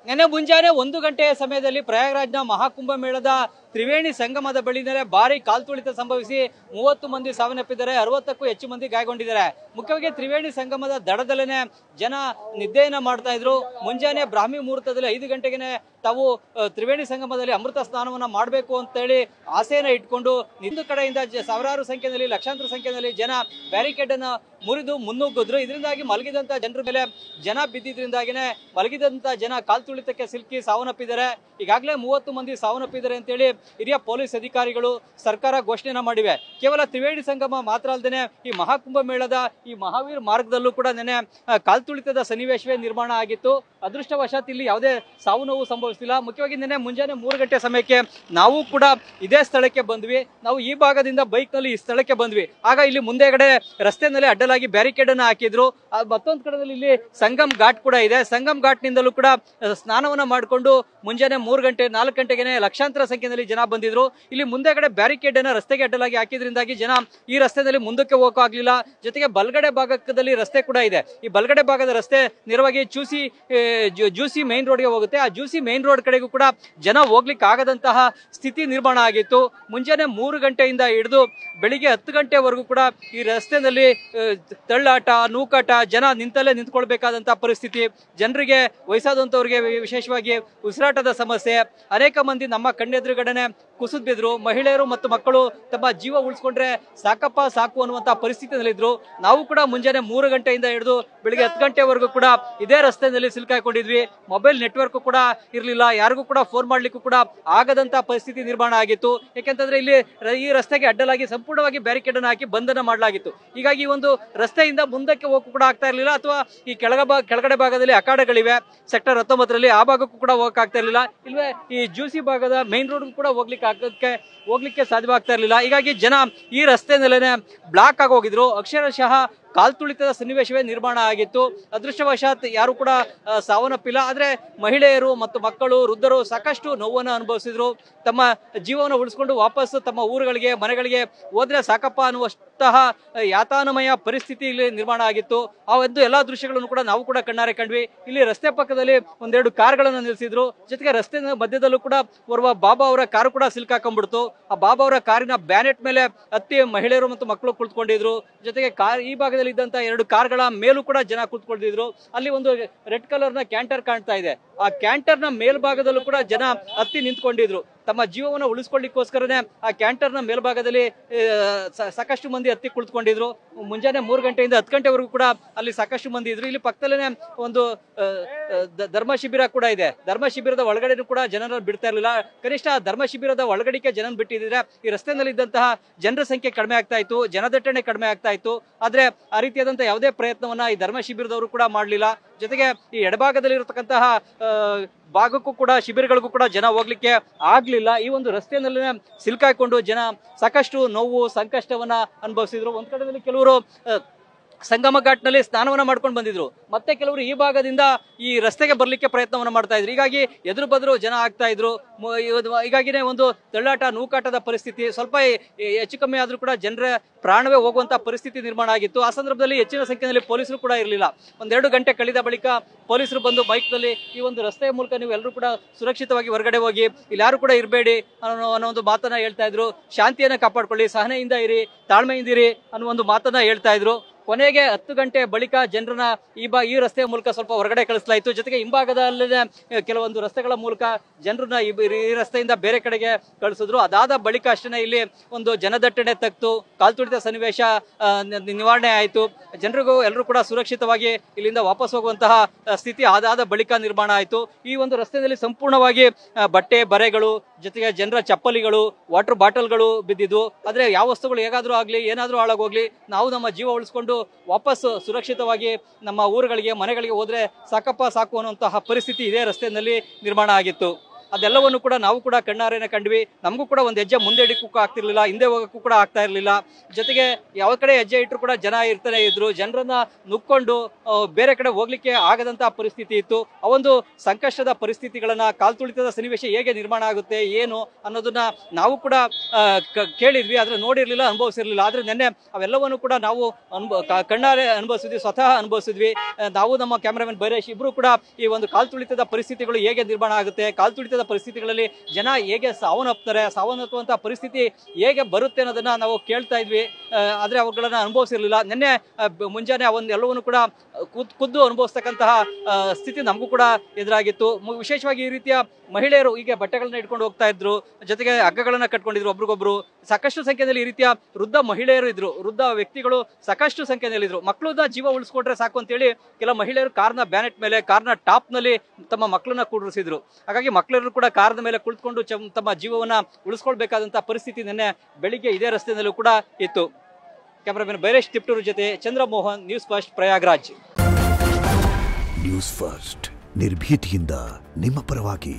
ನಿನ್ನೆ ಮುಂಜಾನೆ 1 ಗಂಟೆಯ ಸಮಯದಲ್ಲಿ ಪ್ರಯಾಗ್ರಾಜ್ನ ಮಹಾಕುಂಭ ಮೇಳದ ತ್ರಿವೇಣಿ ಸಂಗಮದ ಬಳಿದರೆ ಭಾರಿ ಕಾಲ್ತುಳಿತ ಸಂಭವಿಸಿ 30 ಮಂದಿ ಸಾವನ್ನಪ್ಪಿದ್ದಾರೆ, 60ಕ್ಕೂ ಹೆಚ್ಚು ಮಂದಿ ಗಾಯಗೊಂಡಿದ್ದಾರೆ. ಮುಖ್ಯವಾಗಿ ತ್ರಿವೇಣಿ ಸಂಗಮದ ದಡದಲ್ಲೇನೆ ಜನ ನಿದ್ದೆಯನ್ನ ಮಾಡ್ತಾ ಇದ್ರು. ಮುಂಜಾನೆ ಬ್ರಾಹ್ಮಿ ಮುಹೂರ್ತದಲ್ಲಿ 5 ಗಂಟೆಗೆ ತಾವು ತ್ರಿವೇಣಿ ಸಂಗಮದಲ್ಲಿ ಅಮೃತ ಸ್ನಾನವನ್ನ ಮಾಡಬೇಕು ಅಂತ ಹೇಳಿ ಆಸೆಯನ್ನ ಇಟ್ಕೊಂಡು ಒಂದು ಕಡೆಯಿಂದ ಸಾವಿರಾರು ಸಂಖ್ಯೆಯಲ್ಲಿ ಲಕ್ಷಾಂತರ ಸಂಖ್ಯೆಯಲ್ಲಿ ಜನ ಬ್ಯಾರಿಕೇಡ್ ಅನ್ನ ಮುರಿದು ಮುನ್ನುಗ್ಗಿದ್ರು. ಇದರಿಂದಾಗಿ ಮಲಗಿದಂತ ಜನರ ಮೇಲೆ ಜನ ಬಿದ್ದಿದ್ರಿಂದಾಗಿನೇ ಮಲಗಿದಂತ ಜನ ಕಾಲ್ತುಳಿತಕ್ಕೆ ಸಿಲುಕಿ ಸಾವನ್ನಪ್ಪಿದ್ದಾರೆ. ಈಗಾಗಲೇ 30 ಮಂದಿ ಸಾವನ್ನಪ್ಪಿದ್ದಾರೆ ಅಂತೇಳಿ ಹಿರಿಯ ಪೊಲೀಸ್ ಅಧಿಕಾರಿಗಳು ಸರ್ಕಾರ ಘೋಷಣೆಯನ್ನ ಮಾಡಿವೆ. ಕೇವಲ ತ್ರಿವೇಣಿ ಸಂಗಮ ಮಾತ್ರ ಅಲ್ಲದೆ ಈ ಮಹಾಕುಂಭ ಮೇಳದ ಈ ಮಹಾವೀರ್ ಮಾರ್ಗದಲ್ಲೂ ಕೂಡ ನೆನೆ ಕಾಲ್ತುಳಿತದ ಸನ್ನಿವೇಶವೇ ನಿರ್ಮಾಣ ಆಗಿತ್ತು. ಅದೃಷ್ಟವಶಾತ್ ಇಲ್ಲಿ ಯಾವುದೇ ಸಾವು ನೋವು ಸಂಭವಿಸಿಲ್ಲ. ಮುಖ್ಯವಾಗಿ ನಿನ್ನೆ ಮುಂಜಾನೆ 3 ಗಂಟೆ ಸಮಯಕ್ಕೆ ನಾವು ಕೂಡ ಇದೇ ಸ್ಥಳಕ್ಕೆ ಬಂದ್ವಿ. ನಾವು ಈ ಭಾಗದಿಂದ ಬೈಕ್ ನಲ್ಲಿ ಈ ಸ್ಥಳಕ್ಕೆ ಬಂದ್ವಿ. ಆಗ ಇಲ್ಲಿ ಮುಂದೆಗಡೆ ರಸ್ತೆನಲ್ಲಿ ಅಡ್ಡಲಾಗಿ ಬ್ಯಾರಿಕೇಡ್ ಅನ್ನ ಹಾಕಿದ್ರು. ಮತ್ತೊಂದು ಕಡೆಯಲ್ಲಿ ಇಲ್ಲಿ ಸಂಗಮ್ ಘಾಟ್ ಕೂಡ ಇದೆ. ಸಂಗಮ್ ಘಾಟ್ ನಿಂದಲೂ ಕೂಡ ಸ್ನಾನವನ್ನ ಮಾಡಿಕೊಂಡು ಮುಂಜಾನೆ 3 ಗಂಟೆ 4 ಗಂಟೆಗೆ ಲಕ್ಷಾಂತರ ಸಂಖ್ಯೆಯಲ್ಲಿ ಜನ ಬಂದಿದ್ರು. ಇಲ್ಲಿ ಮುಂದೆಗಡೆ ಬ್ಯಾರಿಕೇಡ್ ಅನ್ನ ರಸ್ತೆಗೆ ಅಡ್ಡಲಾಗಿ ಹಾಕಿದ್ರಿಂದಾಗಿ ಜನ ಈ ರಸ್ತೆಯಲ್ಲಿ ಮುಂದಕ್ಕೆ ಹೋಗಕ್ಕಾಗ್ಲಿಲ್ಲ. ಜೊತೆಗೆ ಬಲಗಡೆ ಭಾಗದಲ್ಲಿ ರಸ್ತೆ ಕೂಡ ಇದೆ. ಈ ಬಲಗಡೆ ಭಾಗದ ರಸ್ತೆ ನೇರವಾಗಿ ಜೂಸಿ ಮೈನ್ ರೋಡ್ಗೆ ಹೋಗುತ್ತೆ. ಆ ಜೂಸಿ ಮೈನ್ ರೋಡ್ ಕಡೆಗೂ ಕೂಡ ಜನ ಹೋಗ್ಲಿಕ್ಕೆ ಆಗದಂತಹ ಸ್ಥಿತಿ ನಿರ್ಮಾಣ ಆಗಿತ್ತು. ಮುಂಜಾನೆ 3 ಗಂಟೆಯಿಂದ ಹಿಡಿದು ಬೆಳಿಗ್ಗೆ 10 ಗಂಟೆವರೆಗೂ ಕೂಡ ಈ ರಸ್ತೆಯಲ್ಲಿ ತಳ್ಳಾಟ, ನೂಕಾಟ, ಜನ ನಿಂತ್ಕೊಳ್ಬೇಕಾದಂತಹ ಪರಿಸ್ಥಿತಿ, ಜನರಿಗೆ ವಯಸ್ಸಾದಂತವರಿಗೆ ವಿಶೇಷವಾಗಿ ಉಸಿರಾಟದ ಸಮಸ್ಯೆ, ಅನೇಕ ಮಂದಿ ನಮ್ಮ ಕಣ್ಣೆದುರುಗಡೆನೆ ಕುಸಿದು ಬಿದ್ರು. ಮಹಿಳೆಯರು ಮತ್ತು ಮಕ್ಕಳು ತಮ್ಮ ಜೀವ ಉಳಿಸ್ಕೊಂಡ್ರೆ ಸಾಕಪ್ಪ ಸಾಕು ಅನ್ನುವಂತಹ ಪರಿಸ್ಥಿತಿಯಲ್ಲಿದ್ರು. ನಾವು ಕೂಡ ಮುಂಜಾನೆ 3 ಗಂಟೆಯಿಂದ ಹಿಡಿದು ಬೆಳಿಗ್ಗೆ 10 ಗಂಟೆವರೆಗೂ ಕೂಡ ಇದೇ ರಸ್ತೆಯಲ್ಲಿ ಸಿಲುಕಾಕೊಂಡಿದ್ವಿ. ಮೊಬೈಲ್ ನೆಟ್ವರ್ಕ್ ಕೂಡ ಇರಲಿಲ್ಲ, ಯಾರಿಗೂ ಕೂಡ ಫೋನ್ ಮಾಡ್ಲಿಕ್ಕೂ ಕೂಡ ಆಗದಂತಹ ಪರಿಸ್ಥಿತಿ ನಿರ್ಮಾಣ ಆಗಿತ್ತು. ಯಾಕೆಂತಂದ್ರೆ ಇಲ್ಲಿ ಈ ರಸ್ತೆಗೆ ಅಡ್ಡಲಾಗಿ ಸಂಪೂರ್ಣವಾಗಿ ಬ್ಯಾರಿಕೇಡ್ ಅನ್ನು ಹಾಕಿ ಬಂಧನ ಮಾಡಲಾಗಿತ್ತು. ಹೀಗಾಗಿ ಒಂದು ರಸ್ತೆಯಿಂದ ಮುಂದಕ್ಕೆ ಹೋಗಕ್ಕೂ ಕೂಡ ಆಗ್ತಾ ಇರಲಿಲ್ಲ. ಅಥವಾ ಈ ಕೆಳಗಡೆ ಭಾಗದಲ್ಲಿ ಅಖಾಡಗಳಿವೆ ಸೆಕ್ಟರ್ 19ರಲ್ಲಿ, ಆ ಭಾಗಕ್ಕೂ ಕೂಡ ಹೋಗಕ್ ಆಗ್ತಾ ಇರಲಿಲ್ಲ. ಇಲ್ವೇ ಈ ಜೂಸಿ ಭಾಗದ ಮೈನ್ ರೋಡ್ ಕೂಡ ಹೋಗ್ಲಿಕ್ಕೆ ಸಾಧ್ಯವಾಗ್ತಾ ಇರಲಿಲ್ಲ. ಹೀಗಾಗಿ ಜನ ಈ ರಸ್ತೆಯಲ್ಲೇನೆ ಬ್ಲಾಕ್ ಆಗಿ ಹೋಗಿದ್ರು. ಅಕ್ಷರಶಃ ಕಾಲ್ತುಳಿತದ ಸನ್ನಿವೇಶವೇ ನಿರ್ಮಾಣ ಆಗಿತ್ತು. ಅದೃಷ್ಟವಶಾತ್ ಯಾರು ಕೂಡ ಸಾವನ್ನಪ್ಪಿಲ್ಲ. ಆದ್ರೆ ಮಹಿಳೆಯರು ಮತ್ತು ಮಕ್ಕಳು, ವೃದ್ಧರು ಸಾಕಷ್ಟು ನೋವನ್ನು ಅನುಭವಿಸಿದ್ರು. ತಮ್ಮ ಜೀವವನ್ನು ಉಳಿಸ್ಕೊಂಡು ವಾಪಸ್ ತಮ್ಮ ಊರುಗಳಿಗೆ ಮನೆಗಳಿಗೆ ಹೋದ್ರೆ ಸಾಕಪ್ಪ ಅನ್ನುವಷ್ಟತಹ ಯಾತಾನಮಯ ಪರಿಸ್ಥಿತಿ ಇಲ್ಲಿ ನಿರ್ಮಾಣ ಆಗಿತ್ತು. ಆ ಒಂದು ಎಲ್ಲಾ ದೃಶ್ಯಗಳನ್ನು ಕೂಡ ನಾವು ಕೂಡ ಕಣ್ಣಾರೆ ಕಂಡ್ವಿ. ಇಲ್ಲಿ ರಸ್ತೆ ಪಕ್ಕದಲ್ಲಿ 1-2 ಕಾರ್ಗಳನ್ನು ನಿಲ್ಲಿಸಿದ್ರು. ಜೊತೆಗೆ ರಸ್ತೆ ಮಧ್ಯದಲ್ಲೂ ಕೂಡ ಓರ್ವ ಬಾಬಾ ಅವರ ಕಾರು ಕೂಡ ಸಿಲುಕಾಕೊಂಡ್ಬಿಡ್ತು. ಆ ಬಾಬಾ ಅವರ ಕಾರಿನ ಬ್ಯಾನೆಟ್ ಮೇಲೆ ಹತ್ತಿ ಮಹಿಳೆಯರು ಮತ್ತು ಮಕ್ಕಳು ಕುಳಿತುಕೊಂಡಿದ್ರು. ಜೊತೆಗೆ ಈ ಭಾಗದಲ್ಲಿ ಇದ್ದಂತ 2 ಕಾರ್ಗಳ ಮೇಲೂ ಕೂಡ ಜನ ಕೂತ್ಕೊಂಡಿದ್ರು. ಅಲ್ಲಿ ಒಂದು ರೆಡ್ ಕಲರ್ ನ ಕ್ಯಾಂಟರ್ ಕಾಣ್ತಾ ಇದೆ. ಆ ಕ್ಯಾಂಟರ್ ನ ಮೇಲ್ಭಾಗದಲ್ಲೂ ಕೂಡ ಜನ ಹತ್ತಿ ನಿಂತ್ಕೊಂಡಿದ್ರು. ತಮ್ಮ ಜೀವವನ್ನು ಉಳಿಸ್ಕೊಳ್ಳಿಕ್ಕೋಸ್ಕರನೇ ಆ ಕ್ಯಾಂಟರ್ ನ ಮೇಲ್ಭಾಗದಲ್ಲಿ ಸಾಕಷ್ಟು ಮಂದಿ ಹತ್ತಿ ಕುಳಿತುಕೊಂಡಿದ್ರು. ಮುಂಜಾನೆ 3 ಗಂಟೆಯಿಂದ 10 ಗಂಟೆವರೆಗೂ ಕೂಡ ಅಲ್ಲಿ ಸಾಕಷ್ಟು ಮಂದಿ ಇದ್ರು. ಇಲ್ಲಿ ಪಕ್ಕದಲ್ಲೇ ಒಂದು ಧರ್ಮ ಶಿಬಿರ ಕೂಡ ಇದೆ. ಧರ್ಮ ಶಿಬಿರದ ಒಳಗಡೆ ಕೂಡ ಜನರನ್ನು ಬಿಡ್ತಾ ಇರಲಿಲ್ಲ. ಕನಿಷ್ಠ ಧರ್ಮ ಶಿಬಿರದ ಒಳಗಡೆಗೆ ಜನ ಬಿಟ್ಟಿದ್ರೆ ಈ ರಸ್ತೆಯಲ್ಲಿ ಇದ್ದಂತಹ ಜನರ ಸಂಖ್ಯೆ ಕಡಿಮೆ ಆಗ್ತಾ ಇತ್ತು, ಜನದಟ್ಟಣೆ ಕಡಿಮೆ ಆಗ್ತಾ ಇತ್ತು. ಆದ್ರೆ ಆ ರೀತಿಯಾದಂತಹ ಯಾವುದೇ ಪ್ರಯತ್ನವನ್ನ ಈ ಧರ್ಮ ಶಿಬಿರದವರು ಕೂಡ ಮಾಡಲಿಲ್ಲ. ಜೊತೆಗೆ ಈ ಎಡಭಾಗದಲ್ಲಿ ಇರತಕ್ಕಂತಹ ಭಾಗಕ್ಕೂ ಕೂಡ ಶಿಬಿರಗಳಿಗೂ ಕೂಡ ಜನ ಹೋಗ್ಲಿಕ್ಕೆ ಆಗ್ಲಿಲ್ಲ. ಈ ಒಂದು ರಸ್ತೆಯಲ್ಲೇ ಸಿಲುಕಾಕೊಂಡು ಜನ ಸಾಕಷ್ಟು ನೋವು ಸಂಕಷ್ಟವನ್ನ ಅನುಭವಿಸಿದ್ರು. ಒಂದ್ ಕಡೆಯಲ್ಲಿ ಕೆಲವರು ಸಂಗಮ ಘಾಟ್ನಲ್ಲಿ ಸ್ನಾನವನ್ನ ಮಾಡ್ಕೊಂಡು ಬಂದಿದ್ರು. ಮತ್ತೆ ಕೆಲವರು ಈ ಭಾಗದಿಂದ ಈ ರಸ್ತೆಗೆ ಬರ್ಲಿಕ್ಕೆ ಪ್ರಯತ್ನವನ್ನ ಮಾಡ್ತಾ ಇದ್ರು. ಹೀಗಾಗಿ ಎದುರು ಬದ್ರು ಜನ ಆಗ್ತಾ ಇದ್ರು. ಹೀಗಾಗಿನೇ ಒಂದು ತಳ್ಳಾಟ, ನೂಕಾಟದ ಪರಿಸ್ಥಿತಿ, ಸ್ವಲ್ಪ ಹೆಚ್ಚು ಕಮ್ಮಿ ಆದ್ರೂ ಕೂಡ ಜನರ ಪ್ರಾಣವೇ ಹೋಗುವಂತ ಪರಿಸ್ಥಿತಿ ನಿರ್ಮಾಣ ಆಗಿತ್ತು. ಆ ಸಂದರ್ಭದಲ್ಲಿ ಹೆಚ್ಚಿನ ಸಂಖ್ಯೆಯಲ್ಲಿ ಪೊಲೀಸರು ಕೂಡ ಇರಲಿಲ್ಲ. 1-2 ಗಂಟೆ ಕಳೆದ ಬಳಿಕ ಪೊಲೀಸರು ಬಂದು ಬೈಕ್ ನಲ್ಲಿ ಈ ಒಂದು ರಸ್ತೆಯ ಮೂಲಕ ನೀವು ಎಲ್ಲರೂ ಕೂಡ ಸುರಕ್ಷಿತವಾಗಿ ಹೊರಗಡೆ ಹೋಗಿ, ಇಲ್ಲಿ ಯಾರು ಕೂಡ ಇರಬೇಡಿ ಅನ್ನೋ ಒಂದು ಮಾತನ್ನ ಹೇಳ್ತಾ ಇದ್ರು. ಶಾಂತಿಯನ್ನ ಕಾಪಾಡ್ಕೊಳ್ಳಿ, ಸಹನೆಯಿಂದ ಇರಿ, ತಾಳ್ಮೆಯಿಂದ ಇರಿ ಅನ್ನೋ ಒಂದು ಮಾತನ್ನ ಹೇಳ್ತಾ ಇದ್ರು. ಕೊನೆಗೆ 10 ಗಂಟೆ ಬಳಿಕ ಜನರನ್ನ ಈ ರಸ್ತೆಯ ಮೂಲಕ ಸ್ವಲ್ಪ ಹೊರಗಡೆ ಕಳಿಸಲಾಯಿತು. ಜೊತೆಗೆ ಹಿಂಭಾಗದಲ್ಲೇ ಕೆಲವೊಂದು ರಸ್ತೆಗಳ ಮೂಲಕ ಜನರನ್ನ ಈ ರಸ್ತೆಯಿಂದ ಬೇರೆ ಕಡೆಗೆ ಕಳಿಸಿದ್ರು. ಅದಾದ ಬಳಿಕ ಅಷ್ಟೇ ಇಲ್ಲಿ ಒಂದು ಜನದಟ್ಟಣೆ ತಗ್ತು, ಕಾಲ್ತುಳಿತ ಸನ್ನಿವೇಶ ನಿವಾರಣೆ ಆಯಿತು. ಜನರಿಗೂ ಎಲ್ಲರೂ ಕೂಡ ಸುರಕ್ಷಿತವಾಗಿ ಇಲ್ಲಿಂದ ವಾಪಸ್ ಹೋಗುವಂತಹ ಸ್ಥಿತಿ ಅದಾದ ಬಳಿಕ ನಿರ್ಮಾಣ ಆಯಿತು. ಈ ಒಂದು ರಸ್ತೆಯಲ್ಲಿ ಸಂಪೂರ್ಣವಾಗಿ ಬಟ್ಟೆ ಬರೆಗಳು, ಜೊತೆಗೆ ಜನರ ಚಪ್ಪಲಿಗಳು, ವಾಟರ್ ಬಾಟಲ್ಗಳು ಬಿದ್ದಿದ್ವು. ಆದ್ರೆ ಯಾವ ವಸ್ತುಗಳು ಹೇಗಾದ್ರೂ ಆಗ್ಲಿ, ಏನಾದ್ರೂ ಹಾಳಾಗೋಗ್ಲಿ, ನಾವು ನಮ್ಮ ಜೀವ ಉಳಿಸ್ಕೊಂಡು ವಾಪಸ್ ಸುರಕ್ಷಿತವಾಗಿ ನಮ್ಮ ಊರುಗಳಿಗೆ ಮನೆಗಳಿಗೆ ಹೋದ್ರೆ ಸಾಕಪ್ಪ ಸಾಕು ಅನ್ನುವಂತಹ ಪರಿಸ್ಥಿತಿ ಇದೇ ರಸ್ತೆಯಲ್ಲಿ ನಿರ್ಮಾಣ ಆಗಿತ್ತು. ಅದೆಲ್ಲವನ್ನು ಕೂಡ ನಾವು ಕೂಡ ಕಣ್ಣಾರೆನ ಕಂಡ್ವಿ. ನಮಗೂ ಕೂಡ ಒಂದು ಹೆಜ್ಜೆ ಮುಂದೆ ಇಡಕ್ಕೂ ಆಗ್ತಿರ್ಲಿಲ್ಲ, ಹಿಂದೆ ಹೋಗೋಕ್ಕೂ ಕೂಡ ಆಗ್ತಾ ಇರಲಿಲ್ಲ. ಜೊತೆಗೆ ಯಾವ ಕಡೆ ಹೆಜ್ಜೆ ಇಟ್ಟರು ಕೂಡ ಜನ ಇರ್ತಾನೆ ಇದ್ರು. ಜನರನ್ನ ನುಕ್ಕೊಂಡು ಬೇರೆ ಕಡೆ ಹೋಗ್ಲಿಕ್ಕೆ ಆಗದಂತಹ ಪರಿಸ್ಥಿತಿ ಇತ್ತು. ಆ ಒಂದು ಸಂಕಷ್ಟದ ಪರಿಸ್ಥಿತಿಗಳನ್ನ, ಕಾಲ್ತುಳಿತದ ಸನ್ನಿವೇಶ ಹೇಗೆ ನಿರ್ಮಾಣ ಆಗುತ್ತೆ ಏನು ಅನ್ನೋದನ್ನ ನಾವು ಕೂಡ ಕೇಳಿದ್ವಿ, ಆದ್ರೆ ನೋಡಿರ್ಲಿಲ್ಲ, ಅನುಭವಿಸಿರ್ಲಿಲ್ಲ. ಆದ್ರೆ ನಿನ್ನೆ ಅವೆಲ್ಲವನ್ನು ಕೂಡ ನಾವು ಕಣ್ಣಾರೆ ಅನುಭವಿಸಿದ್ವಿ, ಸ್ವತಃ ಅನುಭವಿಸಿದ್ವಿ. ನಾವು ನಮ್ಮ ಕ್ಯಾಮರಾಮನ್ ಬೈರೇಶ್ ಇಬ್ರು ಕೂಡ ಈ ಒಂದು ಕಾಲ್ತುಳಿತದ ಪರಿಸ್ಥಿತಿಗಳು ಹೇಗೆ ನಿರ್ಮಾಣ ಆಗುತ್ತೆ, ಕಾಲ್ತುಳಿತದ ಪರಿಸ್ಥಿತಿಗಳಲ್ಲಿ ಜನ ಹೇಗೆ ಸಾವನ್ನಪ್ತಾರೆ, ಸಾವನ್ನಪ್ಪುವಂತಹ ಪರಿಸ್ಥಿತಿ ಹೇಗೆ ಬರುತ್ತೆ ಅನ್ನೋದನ್ನ ನಾವು ಕೇಳ್ತಾ ಇದ್ವಿ. ಆದ್ರೆ ಅವುಗಳನ್ನ ಅನುಭವಿಸಿರ್ಲಿಲ್ಲ. ನಿನ್ನೆ ಮುಂಜಾನೆ ಆ ಒಂದು ಎಲ್ಲವನ್ನು ಕೂಡ ಖುದ್ದು ಅನುಭವಿಸ್ತಕ್ಕಂತಹ ಸ್ಥಿತಿ ನಮಗೂ ಕೂಡ ಎದುರಾಗಿತ್ತು. ವಿಶೇಷವಾಗಿ ಈ ರೀತಿಯ ಮಹಿಳೆಯರು ಹೀಗೆ ಬಟ್ಟೆಗಳನ್ನ ಇಟ್ಕೊಂಡು ಹೋಗ್ತಾ ಇದ್ರು, ಜೊತೆಗೆ ಹಗ್ಗಗಳನ್ನ ಕಟ್ಕೊಂಡಿದ್ರು ಒಬ್ರಿಗೊಬ್ರು. ಸಾಕಷ್ಟು ಸಂಖ್ಯೆಯಲ್ಲಿ ಈ ರೀತಿಯ ವೃದ್ಧ ಮಹಿಳೆಯರು ಇದ್ರು, ವೃದ್ಧ ವ್ಯಕ್ತಿಗಳು ಸಾಕಷ್ಟು ಸಂಖ್ಯೆಯಲ್ಲಿ ಇದ್ರು. ಮಕ್ಕಳನ್ನ ಜೀವ ಉಳಿಸ್ಕೊಟ್ರೆ ಸಾಕು ಅಂತೇಳಿ ಕೆಲ ಮಹಿಳೆಯರು ಕಾರ್ನ ಬ್ಯಾನೆಟ್ ಮೇಲೆ, ಕಾರ್ನ ಟಾಪ್ ನಲ್ಲಿ ತಮ್ಮ ಮಕ್ಕಳನ್ನ ಕೂಡಿಸಿದ್ರು. ಹಾಗಾಗಿ ಮಕ್ಕಳೆಲ್ಲರೂ ಕೂಡ ಕಾರ್ನ ಮೇಲೆ ಕುಳಿತುಕೊಂಡು ತಮ್ಮ ಜೀವವನ್ನ ಉಳಿಸ್ಕೊಳ್ಬೇಕಾದಂತಹ ಪರಿಸ್ಥಿತಿ ನಿನ್ನೆ ಬೆಳಿಗ್ಗೆ ಇದೇ ರಸ್ತೆಯಲ್ಲೂ ಕೂಡ ಇತ್ತು. ಕ್ಯಾಮರಾಮನ್ ಬೈರೇಶ್ ತಿಪ್ಟೂರು ಜೊತೆ Chandramohan, news first, Prayagraj. News first ನಿರ್ಭೀತಿಯಿಂದ ನಿಮ್ಮ ಪರವಾಗಿ.